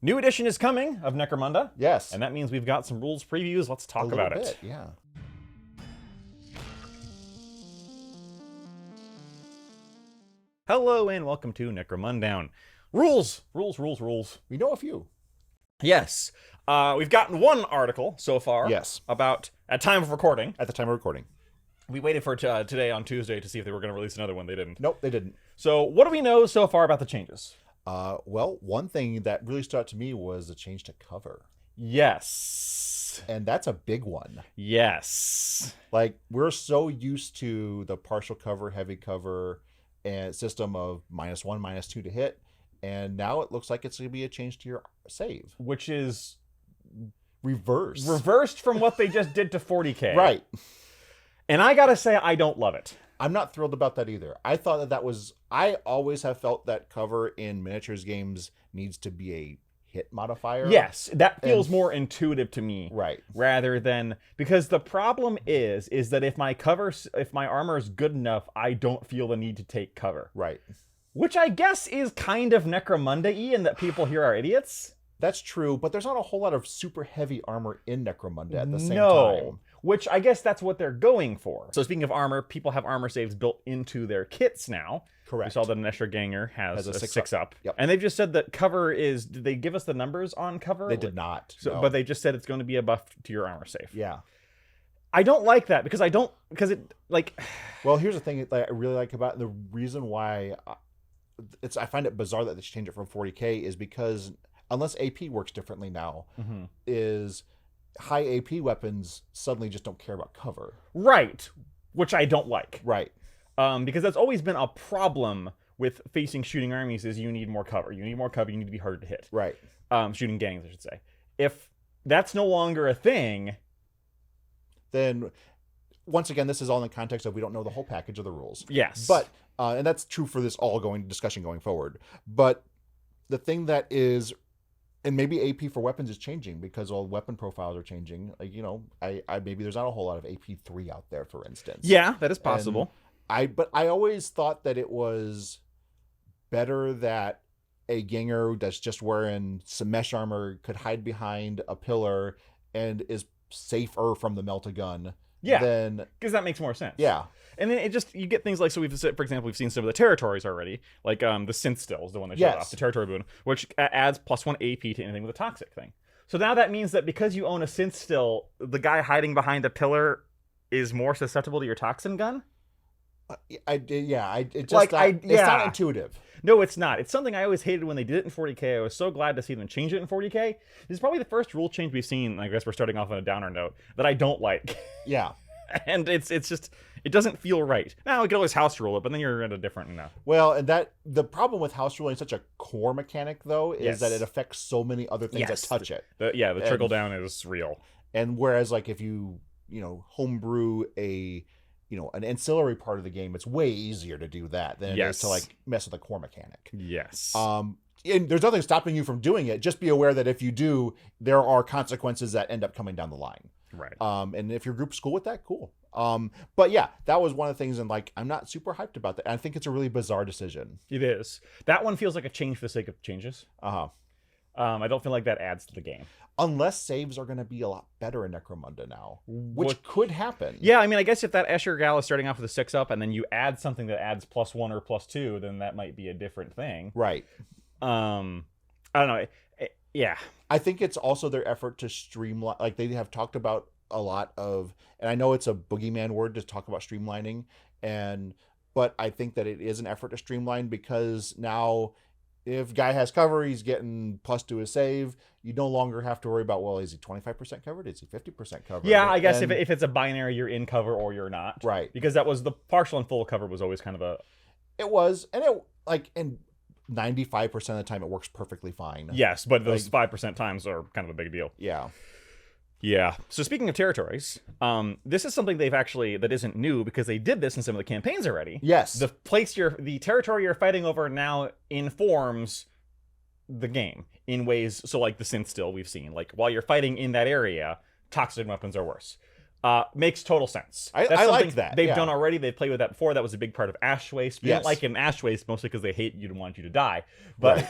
New edition is coming of Necromunda. Yes. And that means we've got some rules previews. Let's talk about it. Yeah. Hello and welcome to Necromundown. Rules. We know a few. Yes. We've gotten one article so far. Yes. About, at time of recording. At the time of recording. We waited for today on Tuesday to see if they were going to release another one. They didn't. Nope, they didn't. So what do we know so far about the changes? Well, one thing that really stood out to me was the change to cover. Yes. And that's a big one. Yes. Like, we're so used to the partial cover, heavy cover, and system of -1, -2 to hit. And now it looks like it's going to be a change to your save. Which is reversed from what they just did to 40k. Right. And I gotta say, I don't love it. I'm not thrilled about that either. I thought that was... I always have felt that cover in miniatures games needs to be a hit modifier. Yes, that feels more intuitive to me. Right. Rather than... Because the problem is that if my armor is good enough, I don't feel the need to take cover. Right. Which I guess is kind of Necromunda-y in that people here are idiots. That's true, but there's not a whole lot of super heavy armor in Necromunda at the same time. Which I guess that's what they're going for. So speaking of armor, people have armor saves built into their kits now. Correct. We saw that an Escher Ganger has a 6-up. Yep. And they've just said that cover is... Did they give us the numbers on cover? They did not. So, no. But they just said it's going to be a buff to your armor save. Yeah. I don't like that because it, like... Well, here's the thing that I really like about it. The reason why I find it bizarre that they change it from 40k is because unless AP works differently now, is high AP weapons suddenly just don't care about cover. Right. Which I don't like. Right. Because that's always been a problem with facing shooting armies is you need more cover. You need more cover. You need to be harder to hit. Right. Shooting gangs, I should say. If that's no longer a thing... Then, once again, this is all in the context of we don't know the whole package of the rules. Yes. But, and that's true for this discussion going forward. But the thing that is... And maybe AP for weapons is changing because all weapon profiles are changing. Like, you know, I maybe there's not a whole lot of AP3 out there, for instance. Yeah, that is possible. But I always thought that it was better that a Ganger that's just wearing some mesh armor could hide behind a pillar and is safer from the melt-a-gun. Yeah, than... because that makes more sense. Yeah. And then you get things like, so we've said, for example, we've seen some of the territories already, like the synth stills, the one they showed off, the territory boon, which adds +1 AP to anything with a toxic thing. So now that means that because you own a synth still, the guy hiding behind a pillar is more susceptible to your toxin gun? It's not intuitive. No, it's not. It's something I always hated when they did it in 40k. I was so glad to see them change it in 40k. This is probably the first rule change we've seen, I guess we're starting off on a downer note, that I don't like. Yeah. And it's just, it doesn't feel right. Now, we could always house rule it, but then you're at a different... No. Well, and the problem with house ruling such a core mechanic, though, is that it affects so many other things that touch it. The trickle down is real. And whereas, like, if you homebrew an ancillary part of the game, it's way easier to do that than it is to, like, mess with the core mechanic. Yes. And there's nothing stopping you from doing it. Just be aware that if you do, there are consequences that end up coming down the line. Right. And if your group's cool with that, cool. But yeah, that was one of the things, and like, I'm not super hyped about that. I think it's a really bizarre decision. It is. That one feels like a change for the sake of changes. I don't feel like that adds to the game. Unless saves are going to be a lot better in Necromunda now, which could happen. Yeah, I mean, I guess if that Escher gal is starting off with a 6-up, and then you add something that adds +1 or +2, then that might be a different thing. Right. I don't know. Yeah. I think it's also their effort to streamline. Like, they have talked about a lot of, and I know it's a boogeyman word to talk about streamlining, but I think that it is an effort to streamline because now if guy has cover, he's getting +2 his save. You no longer have to worry about, well, is he 25% covered? Is he 50% covered? Yeah, I guess if it's a binary, you're in cover or you're not. Right. Because that was the partial and full cover was always kind of a... It was, and 95% of the time it works perfectly fine. Yes, but those 5% times are kind of a big deal. Yeah. Yeah. So speaking of territories, this is something that isn't new because they did this in some of the campaigns already. Yes. The territory you're fighting over now informs the game in ways, so like the synth still we've seen, like while you're fighting in that area, toxic weapons are worse. Makes total sense. I like that. They've done already. They've played with that before. That was a big part of Ash Waste. We don't like in Ash Waste mostly because they hate you and want you to die. But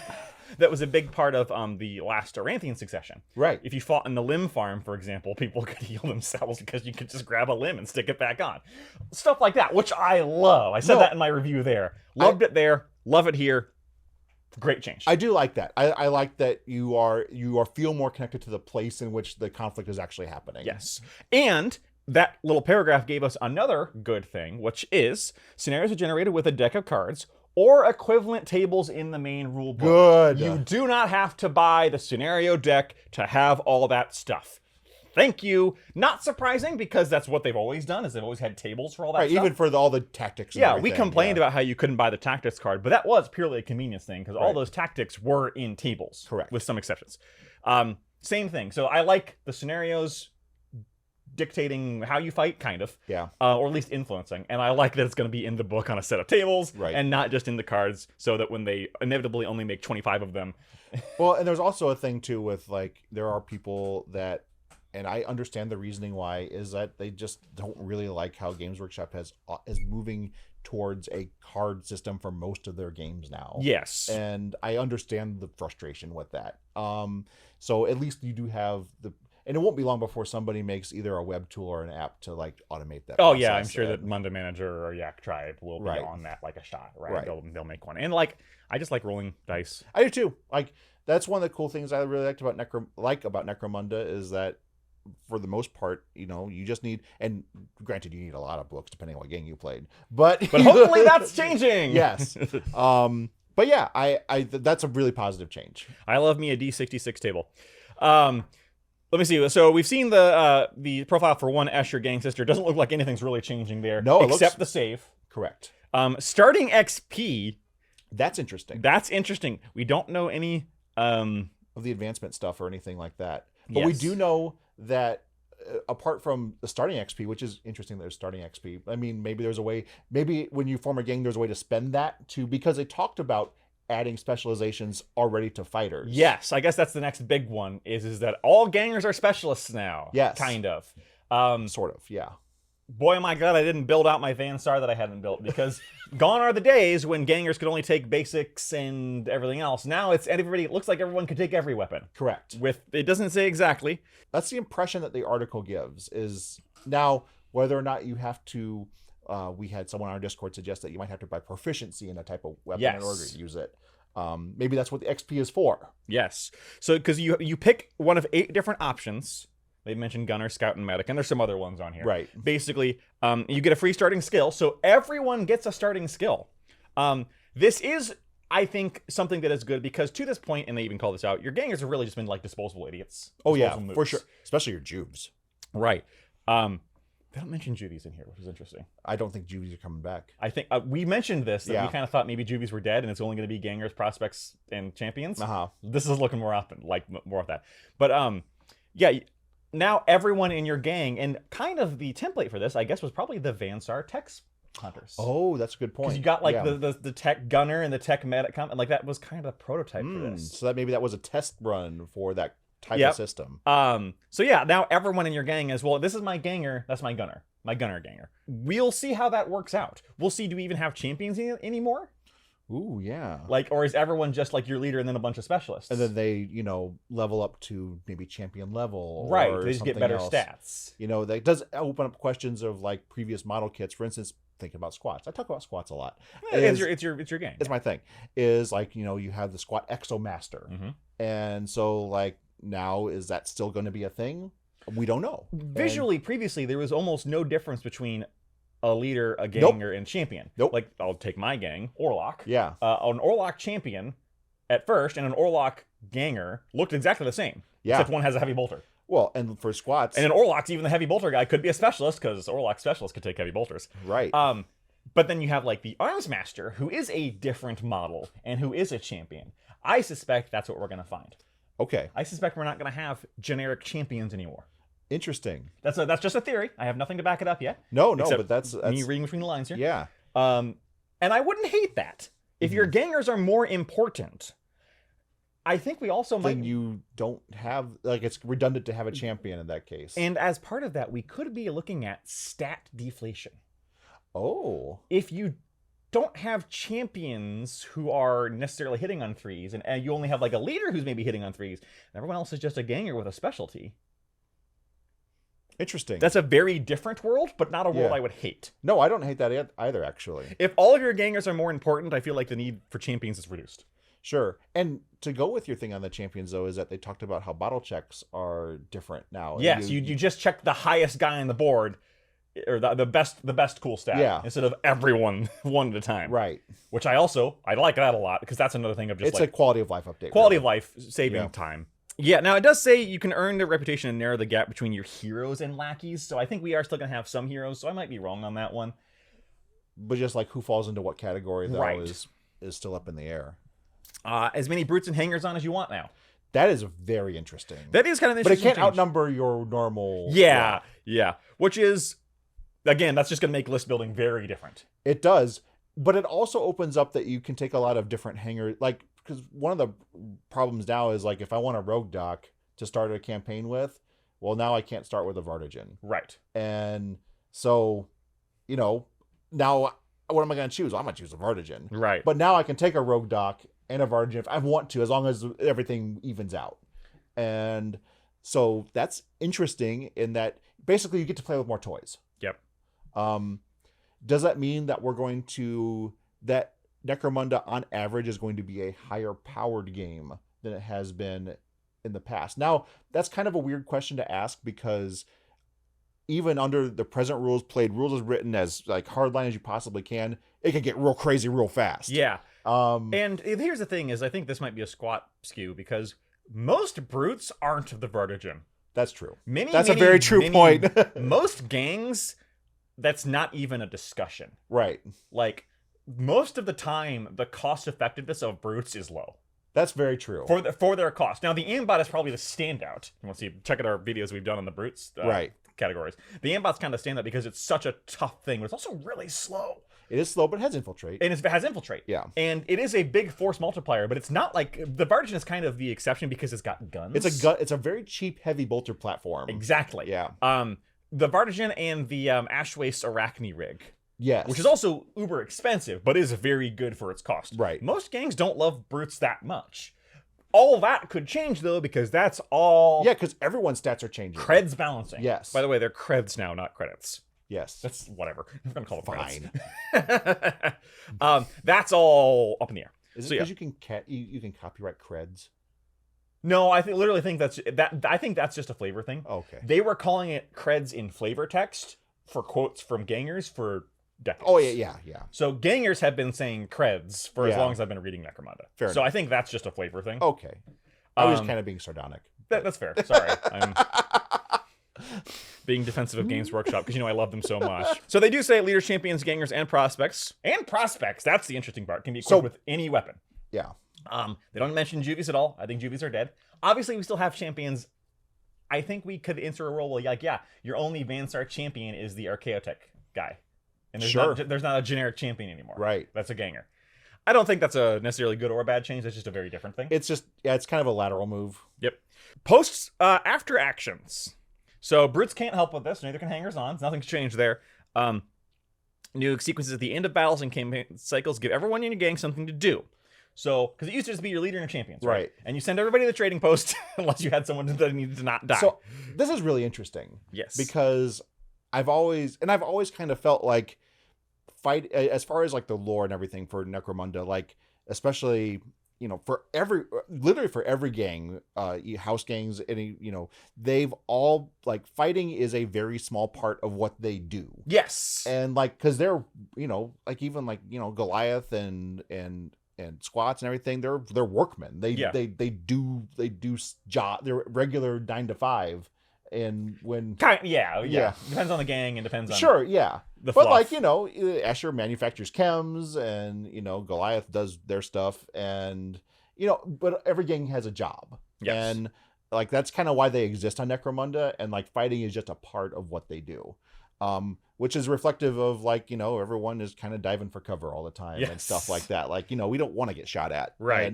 that was a big part of the last Aranthian succession. Right. If you fought in the limb farm, for example, people could heal themselves because you could just grab a limb and stick it back on. Stuff like that, which I love. I said that in my review there. Loved it there. Love it here. Great change. I do like that. I like that you are feel more connected to the place in which the conflict is actually happening. Yes. And that little paragraph gave us another good thing, which is scenarios are generated with a deck of cards or equivalent tables in the main rule book. Good. You do not have to buy the scenario deck to have all that stuff. Thank you. Not surprising, because that's what they've always done, is they've always had tables for all that stuff. Even for all the tactics and yeah, everything. we complained about how you couldn't buy the tactics card, but that was purely a convenience thing, because all those tactics were in tables. Correct. With some exceptions. Same thing. So I like the scenarios dictating how you fight, kind of. Yeah. Or at least influencing. And I like that it's going to be in the book on a set of tables, and not just in the cards, so that when they inevitably only make 25 of them. Well, and there's also a thing, too, with, like, there are people that, and I understand the reasoning why, is that they just don't really like how Games Workshop is moving towards a card system for most of their games now. Yes. And I understand the frustration with that. So at least you do have and it won't be long before somebody makes either a web tool or an app to, like, automate that process. Yeah, I'm sure that Munda Manager or Yak Tribe will be on that like a shot, right? They'll make one. And, like, I just like rolling dice. I do too. Like, that's one of the cool things I really liked about Necromunda, is that for the most part, you just need, and granted, you need a lot of books depending on what game you played, but hopefully that's changing. Yes. But yeah, I that's a really positive change. I love me a D66 table. Let me see. So we've seen the profile for one Escher gang sister. Doesn't look like anything's really changing there. No, except the save. Correct. Starting XP. That's interesting. That's interesting. We don't know any of the advancement stuff or anything like that. But we do know that apart from the starting XP, which is interesting, there's starting XP. I mean, maybe there's a way, maybe when you form a gang, there's a way to spend that because they talked about adding specializations already to fighters. Yes, I guess that's the next big one, is that all gangers are specialists now. Yes. Kind of. Sort of, yeah. Boy, am I glad I didn't build out my Van Star that I hadn't built, because gone are the days when gangers could only take basics and everything else. Now it looks like everyone could take every weapon. Correct. It doesn't say exactly. That's the impression that the article gives. Is now whether or not you have to. We had someone on our Discord suggest that you might have to buy proficiency in a type of weapon in order to use it. Maybe that's what the XP is for. Yes. So because you pick one of 8 different options. They mentioned Gunner, Scout, and Medic, and there's some other ones on here. Right. Basically, you get a free starting skill, so everyone gets a starting skill. This is, I think, something that is good, because to this point, and they even call this out, your gangers have really just been like disposable idiots. Oh yeah, for sure. Especially your Jubes. Right. They don't mention Juvies in here, which is interesting. I don't think Juvies are coming back. I think we mentioned this, that we kind of thought maybe Juvies were dead, and it's only going to be gangers, prospects, and champions. This is looking more of that. But yeah. Now everyone in your gang, and kind of the template for this, I guess, was probably the Vansar Tex Hunters. Oh, that's a good point. Because you got like the Tech Gunner and the Tech Medic, and like that was kind of a prototype for this. So that was a test run for that type of system. So yeah, now everyone in your gang is, well, this is my ganger, that's my gunner, ganger. We'll see how that works out. We'll see. Do we even have champions anymore? Ooh, yeah. Like, or is everyone just like your leader and then a bunch of specialists? And then they, level up to maybe champion level. Right. They just get better stats. That does open up questions of like previous model kits. For instance, thinking about squats. I talk about squats a lot. It's your game. It's my thing. Is like, you have the squat Exomaster. Mm-hmm. And so like now, is that still going to be a thing? We don't know. Visually, previously, there was almost no difference between a leader, a ganger, and champion. Like, I'll take my gang, Orlok. Yeah. An Orlok champion at first and an Orlok ganger looked exactly the same. Yeah. Except one has a heavy bolter. Well, and for squats. And in Orlok's, even the heavy bolter guy could be a specialist, because Orlok specialists could take heavy bolters. Right. But then you have like the Arms Master, who is a different model and who is a champion. I suspect that's what we're going to find. Okay. I suspect we're not going to have generic champions anymore. Interesting. That's just a theory. I have nothing to back it up yet. No, but that's me reading between the lines here. Yeah. And I wouldn't hate that. If your gangers are more important, I think we also might. Then you don't have, like, it's redundant to have a champion in that case. And as part of that, we could be looking at stat deflation. Oh. If you don't have champions who are necessarily hitting on 3s, and you only have like a leader who's maybe hitting on 3s, and everyone else is just a ganger with a specialty. Interesting. That's a very different world, but not a world I would hate. No, I don't hate that either, actually. If all of your gangers are more important, I feel like the need for champions is reduced. Sure. And to go with your thing on the champions, though, is that they talked about how battle checks are different now. Yes, you just check the highest guy on the board, or the best cool stat, instead of everyone one at a time. Right. Which I like that a lot, because that's another thing of just it's a quality of life update. Quality of life saving time. Yeah, now it does say you can earn the reputation and narrow the gap between your heroes and lackeys, so I think we are still going to have some heroes, so I might be wrong on that one. But just like who falls into what category, though, is still up in the air. As many brutes and hangers on as you want now. That is very interesting. That is kind of interesting. But it can't outnumber your normal... Yeah. Which is, again, that's just going to make list building very different. It does, but it also opens up that you can take a lot of different hangers, like... Because one of the problems now is, like, if I want a rogue doc to start a campaign with, well, now I can't start with a Vartigen. Right. And so, now what am I going to choose? I'm going to choose a Vartigen. Right. But now I can take a rogue doc and a Vartigen if I want to, as long as everything evens out. And so that's interesting in that basically you get to play with more toys. Yep. Does that mean that we're going to... that Necromunda, on average, is going to be a higher powered game than it has been in the past? Now, that's kind of a weird question to ask, because even under the present rules, played rules as written as like hardline as you possibly can, it can get real crazy real fast. Yeah. And here's the thing is, I think this might be a squat skew, because most brutes aren't the Vartigen. That's true. That's a very true point. Most gangs, that's not even a discussion. Right. Like, most of the time, the cost effectiveness of brutes is low. That's very true. For their cost. Now, the aimbot is probably the standout. You want to see, check out our videos we've done on the brutes categories. The aimbot's kind of the standout because it's such a tough thing, but it's also really slow. It is slow, but it has infiltrate. And it has infiltrate. Yeah. And it is a big force multiplier, but it's not like... The Vartigen is kind of the exception because it's got guns. It's a very cheap, heavy bolter platform. Exactly. Yeah. The Vartigen and the Ashwaste Arachne rig. Yes. Which is also uber expensive, but is very good for its cost. Right. Most gangs don't love brutes that much. All that could change, though, because that's all... Yeah, because everyone's stats are changing. Creds balancing. Yes. By the way, they're creds now, not credits. Yes. That's whatever. I'm going to call them fine. That's all up in the air. Is it because you can copyright creds? No, I literally think I think that's just a flavor thing. Okay. They were calling it creds in flavor text for quotes from gangers for decades. Oh, yeah. So gangers have been saying creds for as long as I've been reading Necromunda. Fair so enough. I think that's just a flavor thing. Okay. I was kind of being sardonic. That's fair. Sorry. I'm being defensive of Games Workshop because, I love them so much. So they do say leaders, champions, gangers, and prospects. And prospects, that's the interesting part, can be equipped with any weapon. Yeah. They don't mention Juvies at all. I think Juvies are dead. Obviously, we still have champions. I think we could insert a role where, your only Vansar champion is the Archaeotech guy. And there's not a generic champion anymore. Right. That's a ganger. I don't think that's a necessarily good or a bad change. That's just a very different thing. It's just, it's kind of a lateral move. Yep. Posts after actions. So brutes can't help with this. Neither can hangers-on. Nothing's changed there. New sequences at the end of battles and campaign cycles give everyone in your gang something to do. So, because it used to just be your leader and your champions, right? And you send everybody to the trading post unless you had someone that needed to not die. So, this is really interesting. Yes. Because I've always kind of felt like as far as like the lore and everything for Necromunda, like especially for every gang, house gangs, they've all like fighting is a very small part of what they do. Yes. And like because they're like even like Goliath and squats and everything, they're workmen. They do job. They're regular 9 to 5. And when depends on the gang and depends on the but fluff. like Asher manufactures chems and Goliath does their stuff and but every gang has a job. Yes. And like that's kind of why they exist on Necromunda, and like fighting is just a part of what they do, which is reflective of like everyone is kind of diving for cover all the time and stuff like that. Like we don't want to get shot at, right?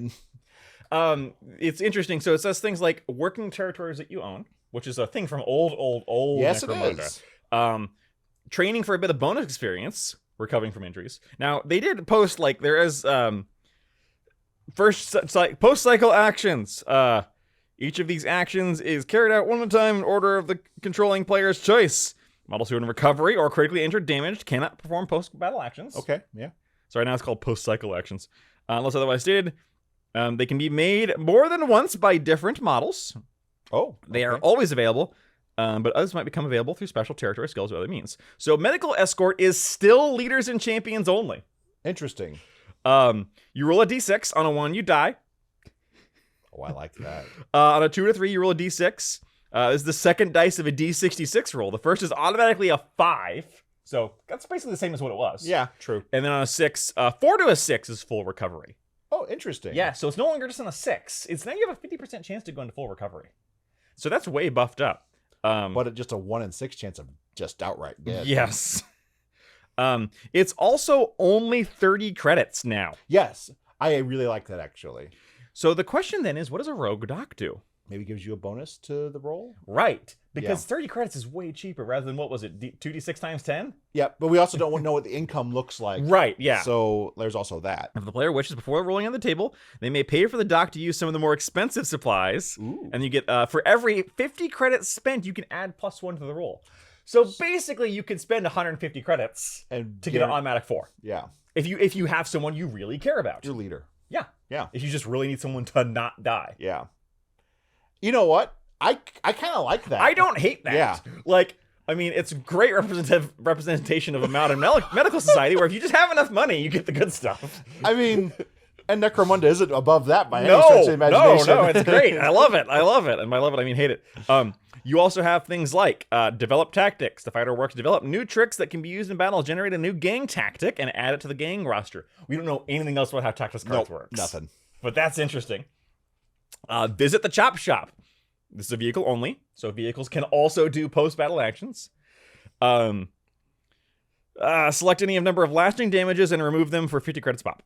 And... it's interesting. So it says things like working territories that you own, which is a thing from old yes, Necromunda. it is. Training for a bit of bonus experience, recovering from injuries. Now, they did post, like, there is post-cycle actions. Each of these actions is carried out one at a time in order of the controlling player's choice. Models who are in recovery or critically injured, damaged, cannot perform post-battle actions. Okay, yeah. So right now it's called post-cycle actions. Unless otherwise stated, they can be made more than once by different models. Oh, They are always available, but others might become available through special territory skills or other means. So medical escort is still leaders and champions only. Interesting. You roll a d6. On a 1, you die. Oh, I like that. On a 2 to 3, you roll a d6. This is the second dice of a d66 roll. The first is automatically a 5. So that's basically the same as what it was. Yeah, true. And then on a 6, 4 to a 6 is full recovery. Oh, interesting. Yeah, so it's no longer just on a 6. It's now you have a 50% chance to go into full recovery. So that's way buffed up. But just a 1 in 6 chance of just outright dead. Yes. It's also only 30 credits now. Yes, I really like that, actually. So the question then is, what does a rogue doc do? Maybe gives you a bonus to the roll? Right. Because 30 credits is way cheaper rather than, what was it, 2d6 times 10? Yeah, but we also don't know what the income looks like. Right, yeah. So there's also that. If the player wishes, before rolling on the table, they may pay for the doc to use some of the more expensive supplies. Ooh. And you get, for every 50 credits spent, you can add +1 to the roll. So basically, you could spend 150 credits And to get an automatic 4. Yeah. If you have someone you really care about. Your leader. Yeah. Yeah. If you just really need someone to not die. Yeah. You know what? I kind of like that. I don't hate that. Yeah. Like, I mean, it's a great representation of a modern medical society where if you just have enough money, you get the good stuff. I mean, and Necromunda isn't above that by any stretch of the imagination. No, it's great. I love it. And by love it, I mean hate it. You also have things like develop tactics. The fighter works to develop new tricks that can be used in battle, generate a new gang tactic, and add it to the gang roster. We don't know anything else about how tactics cards works. Nothing. But that's interesting. Visit the chop shop. This is a vehicle only, so vehicles can also do post-battle actions. Select any number of lasting damages and remove them for 50 credits pop.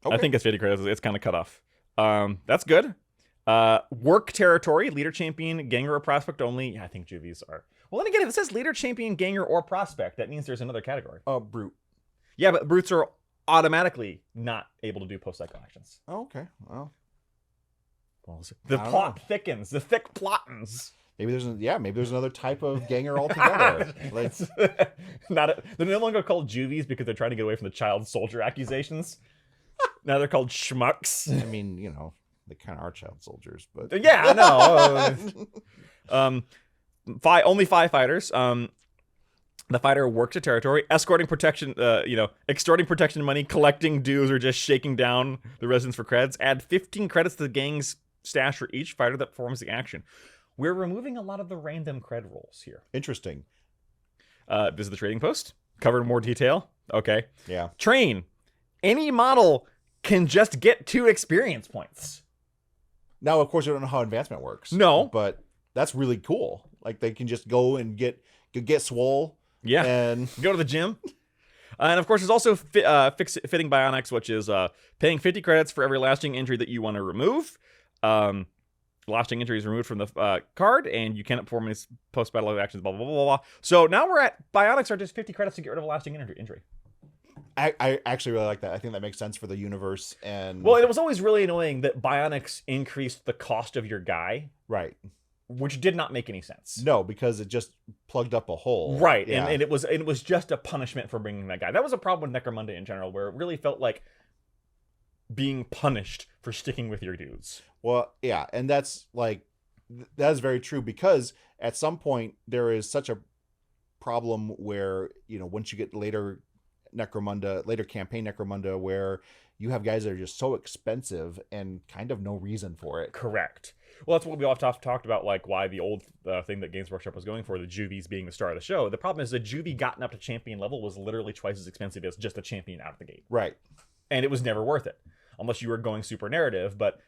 Okay. I think it's 50 credits. It's kind of cut off. That's good. Work territory, leader, champion, ganger, or prospect only. Yeah, I think juvies are. Well, then again, if it says leader, champion, ganger, or prospect, that means there's another category. Brute. Yeah, but brutes are automatically not able to do post-cycle actions. Oh, okay. Well, the plot thickens. The thick plottens. Maybe there's another type of ganger altogether. They're no longer called juvies because they're trying to get away from the child soldier accusations. Now they're called schmucks. I mean, they kind of are child soldiers, but yeah, I know. Only 5 fighters. The fighter works a territory, escorting protection, extorting protection money, collecting dues, or just shaking down the residents for creds. Add 15 credits to the gang's stash for each fighter that performs the action. We're removing a lot of the random cred rolls here. Interesting. Visit the trading post. Covered in more detail. Okay. Yeah. Train. Any model can just get 2 experience points. Now, of course, I don't know how advancement works. No. But that's really cool. Like, they can just go and get swole. Yeah. And go to the gym. And, of course, there's also fitting bionics, which is paying 50 credits for every lasting injury that you want to remove. Lasting injury is removed from the card, and you cannot perform any post-battle actions, blah, blah, blah, blah. So now we're at bionics are just 50 credits to get rid of a lasting injury. I actually really like that. I think that makes sense for the universe. And well, it was always really annoying that bionics increased the cost of your guy. Right. Which did not make any sense. No, because it just plugged up a hole. Right, yeah. and it was just a punishment for bringing that guy. That was a problem with Necromunda in general, where it really felt like being punished for sticking with your dudes. Well, yeah, and that's that is very true, because at some point there is such a problem where, once you get later campaign Necromunda, where you have guys that are just so expensive and kind of no reason for it. Correct. Well, that's what we often talked about, like why the old thing that Games Workshop was going for, the juvies being the star of the show. The problem is the juvie gotten up to champion level was literally twice as expensive as just a champion out of the gate. Right. And it was never worth it, unless you were going super narrative. But,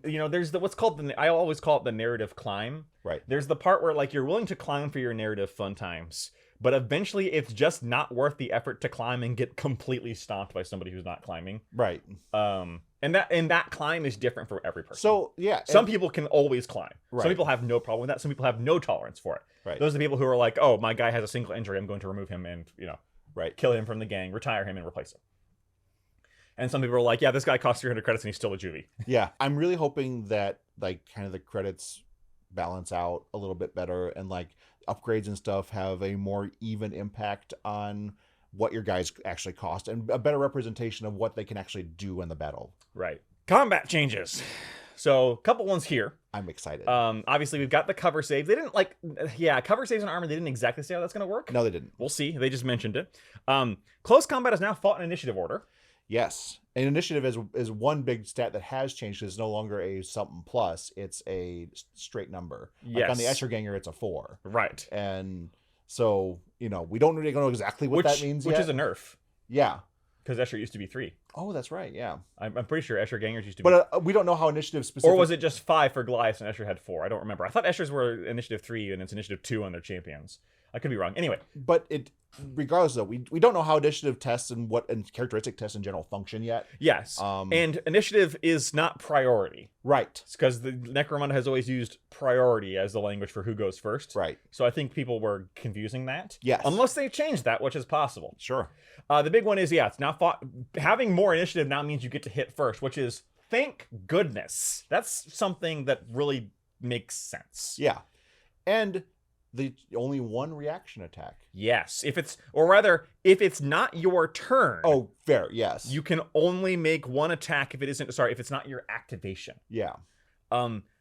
there's what's called I always call it the narrative climb. Right. There's the part where, you're willing to climb for your narrative fun times, but eventually it's just not worth the effort to climb and get completely stomped by somebody who's not climbing. Right. And that climb is different for every person. So, yeah. Some people can always climb. Right. Some people have no problem with that. Some people have no tolerance for it. Right. Those are the people who are like, oh, my guy has a single injury, I'm going to remove him, and, Right. Kill him from the gang, retire him, and replace him. And some people are like, yeah, this guy costs 300 credits and he's still a juvie. Yeah. I'm really hoping that like kind of the credits balance out a little bit better, and like upgrades and stuff have a more even impact on what your guys actually cost, and a better representation of what they can actually do in the battle. Right. Combat changes. So a couple ones here. I'm excited. Obviously we've got the cover saves. They didn't cover saves and armor. They didn't exactly say how that's going to work. No, they didn't. We'll see. They just mentioned it. Close combat is now fought in initiative order. Yes. And initiative is one big stat that has changed. It's no longer a something plus. It's a straight number. Yes. Like on the Escher Ganger, it's a 4. Right. And so, we don't really know exactly what that means which yet. is a nerf. Yeah. Because Escher used to be 3. Oh, that's right. Yeah. I'm pretty sure Escher Gangers used to be. But we don't know how initiative specific. Or was it just 5 for Goliath and Escher had 4? I don't remember. I thought Eschers were initiative 3 and it's initiative 2 on their champions. I could be wrong. Anyway. But regardless though, we don't know how initiative tests and characteristic tests in general function yet. Yes. And initiative is not priority. Right. It's because the Necromunda has always used priority as the language for who goes first. Right. So I think people were confusing that. Yes. Unless they changed that, which is possible. Sure. The big one is, it's now fought. Having more initiative now means you get to hit first, which is, thank goodness. That's something that really makes sense. Yeah. And the only one reaction attack. Yes. If it's not your turn. Oh, fair. Yes. You can only make one attack if it's not your activation. Yeah.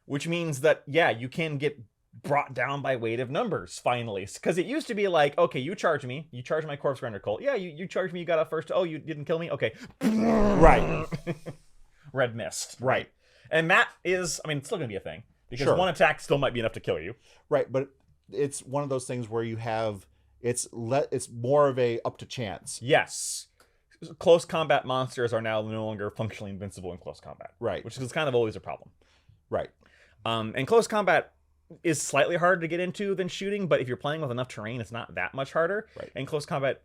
Which means that, you can get brought down by weight of numbers, finally. Because it used to be like, okay, you charge my Corpse Grinder Cult. Yeah, you charge me, you got up first. Oh, you didn't kill me? Okay. Right. Red mist. Right. And that is, it's still going to be a thing. Because Sure. one attack still might be enough to kill you. Right, but it's one of those things where you have, it's more of a up to chance. Yes. Close combat monsters are now no longer functionally invincible in close combat. Right. Which is kind of always a problem. Right. And close combat is slightly harder to get into than shooting, but if you're playing with enough terrain, it's not that much harder. Right. And close combat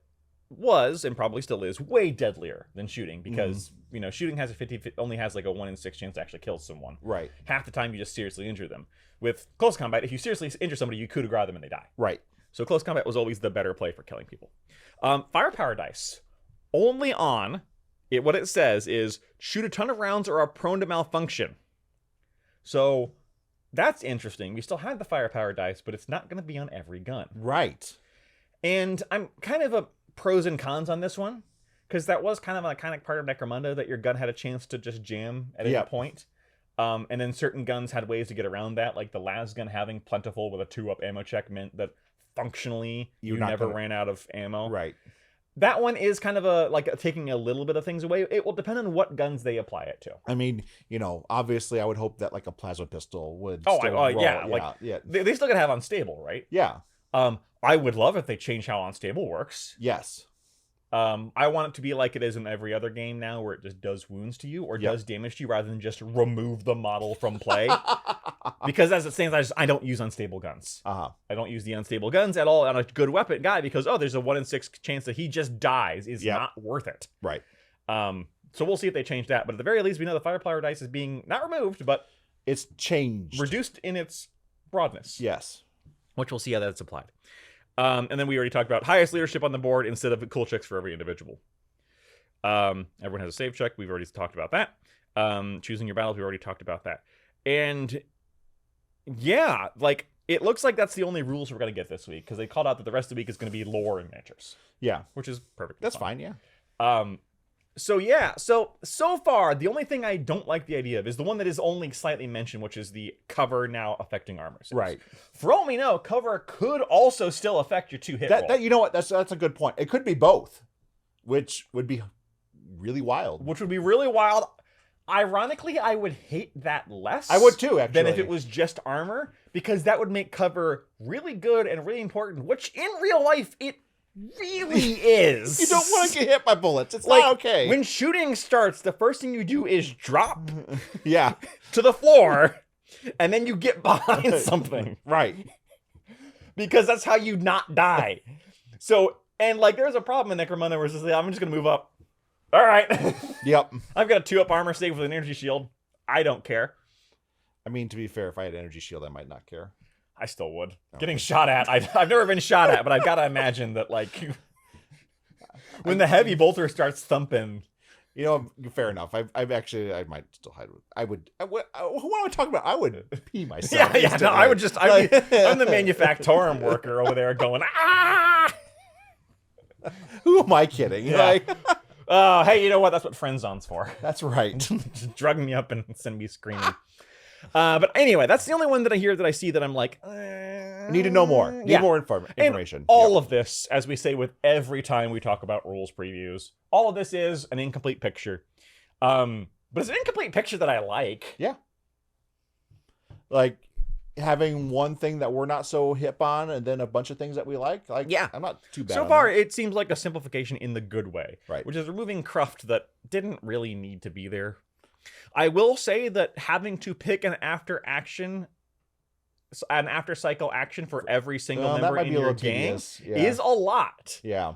was, and probably still is, way deadlier than shooting because, shooting has only has like a 1 in 6 chance to actually kill someone. Right. Half the time you just seriously injure them. With close combat, if you seriously injure somebody, you coup de grace them and they die. Right. So close combat was always the better play for killing people. Firepower dice. Only on, what it says is, shoot a ton of rounds or are prone to malfunction. So that's interesting. We still have the firepower dice, but it's not going to be on every gun. Right. And I'm kind of a pros and cons on this one, because that was kind of an iconic part of Necromunda, that your gun had a chance to just jam at any point. And then certain guns had ways to get around that, like the las gun having plentiful with a 2-up ammo check meant that functionally you never ran out of ammo. Right. That one is kind of taking a little bit of things away. It will depend on what guns they apply it to. Obviously I would hope that like a plasma pistol would They still gotta have unstable, right? Yeah. I would love if they change how unstable works. Yes. I want it to be like it is in every other game now, where it just does wounds to you or does damage to you rather than just remove the model from play. Because as it stands, I don't use unstable guns. I don't use the unstable guns at all on a good weapon guy because, there's a 1 in 6 chance that he just dies is not worth it. Right. So we'll see if they change that. But at the very least, we know the firepower dice is being not removed, but it's changed. Reduced in its broadness. Yes. Which we'll see how that's applied. And then we already talked about highest leadership on the board instead of cool checks for every individual. Everyone has a save check. We've already talked about that. Choosing your battles. We already talked about that. And it looks like that's the only rules we're going to get this week, because they called out that the rest of the week is going to be lore and miniatures. Yeah. Which is perfect. That's fine. Yeah. So far, the only thing I don't like the idea of is the one that is only slightly mentioned, which is the cover now affecting armor saves. Right. For all we know, cover could also still affect your 2-hit roll. That you know what? That's a good point. It could be both, which would be really wild. Ironically, I would hate that less. I would too, actually. Than if it was just armor, because that would make cover really good and really important, which in real life it really is. You don't want to get hit by bullets. It's not okay. When shooting starts, the first thing you do is drop to the floor, and then you get behind something. Right. Because that's how you not die. So, and there's a problem in Necromunda where it's just I'm just going to move up. All right. Yep. I've got a 2-up armor save with an energy shield. I don't care. I mean, to be fair, if I had an energy shield, I might not care. I still would. Okay. Getting shot at. I've never been shot at, but I've got to imagine that, when the heavy bolter starts thumping. You know, fair enough. I might still hide. Who am I talking about? I would pee myself. Yeah. No, I'm the manufactorum worker over there going, ah! Who am I kidding? Yeah. Hey, you know what? That's what friend zone's for. That's right. Just drug me up and send me screaming. But anyway, that's the only one that I hear that I see that I'm like, need to know more. Need more information. And all of this, as we say with every time we talk about rules previews, all of this is an incomplete picture. But it's an incomplete picture that I like. Yeah. Like having one thing that we're not so hip on and then a bunch of things that we like. Yeah. I'm not too bad. So far, it seems like a simplification in the good way. Right. Which is removing cruft that didn't really need to be there. I will say that having to pick an after cycle action for every single member in your gang is a lot. Yeah.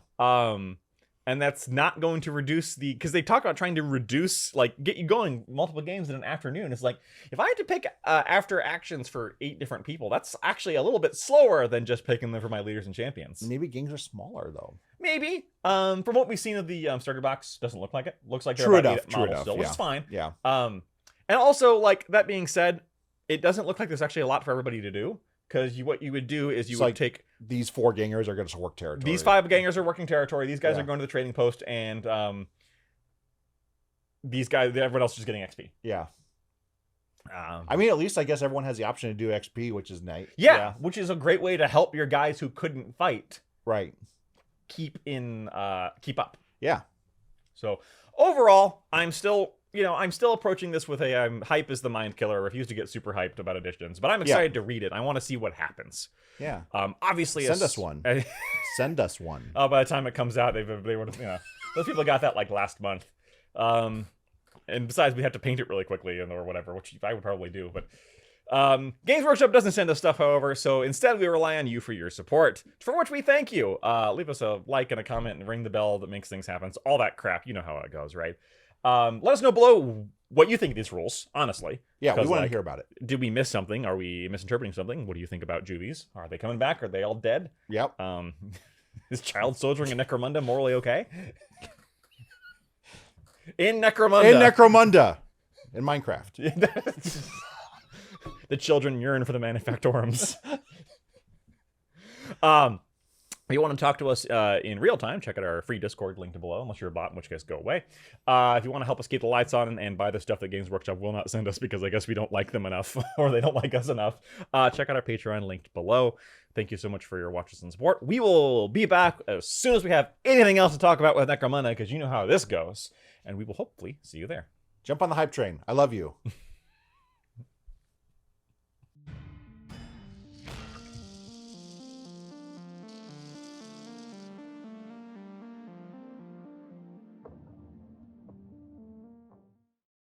And that's not going to reduce because they talk about trying to reduce, like, get you going multiple games in an afternoon. It's like, if I had to pick after actions for 8 different people, that's actually a little bit slower than just picking them for my leaders and champions. Maybe games are smaller, though. Maybe. From what we've seen of the starter box, doesn't look like it. Looks like they're about 8 models still, which is fine. Yeah. And also, like, that being said, it doesn't look like there's actually a lot for everybody to do. Because what you would do is you would take... These 4 gangers are going to work territory. These 5 gangers are working territory. These guys are going to the trading post. And these guys, everyone else is just getting XP. Yeah. I mean, at least I guess everyone has the option to do XP, which is nice. Yeah, which is a great way to help your guys who couldn't fight. Right. Keep up. Yeah. So, overall, I'm still approaching this with hype is the mind killer. I refuse to get super hyped about editions, but I'm excited to read it. I want to see what happens. Yeah. Obviously, send us one. Send us one. Oh, by the time it comes out, they would have, those people got that like last month. And besides, we have to paint it really quickly or whatever, which I would probably do. But Games Workshop doesn't send us stuff, however, so instead we rely on you for your support, for which we thank you. Leave us a like and a comment and ring the bell that makes things happen. It's all that crap. You know how it goes, right? Let us know below what you think of these rules, honestly. Yeah, we want to hear about it. Did we miss something? Are we misinterpreting something? What do you think about Juvies? Are they coming back? Are they all dead? Yep. Is child soldiering in Necromunda morally okay? In Necromunda. In Minecraft. The children yearn for the manufactorums. If you want to talk to us in real time, check out our free Discord linked below, unless you're a bot, in which case go away. If you want to help us keep the lights on and buy the stuff that Games Workshop will not send us because I guess we don't like them enough or they don't like us enough, check out our Patreon linked below. Thank you so much for your watches and support. We will be back as soon as we have anything else to talk about with Necromunda, because you know how this goes. And we will hopefully see you there. Jump on the hype train. I love you.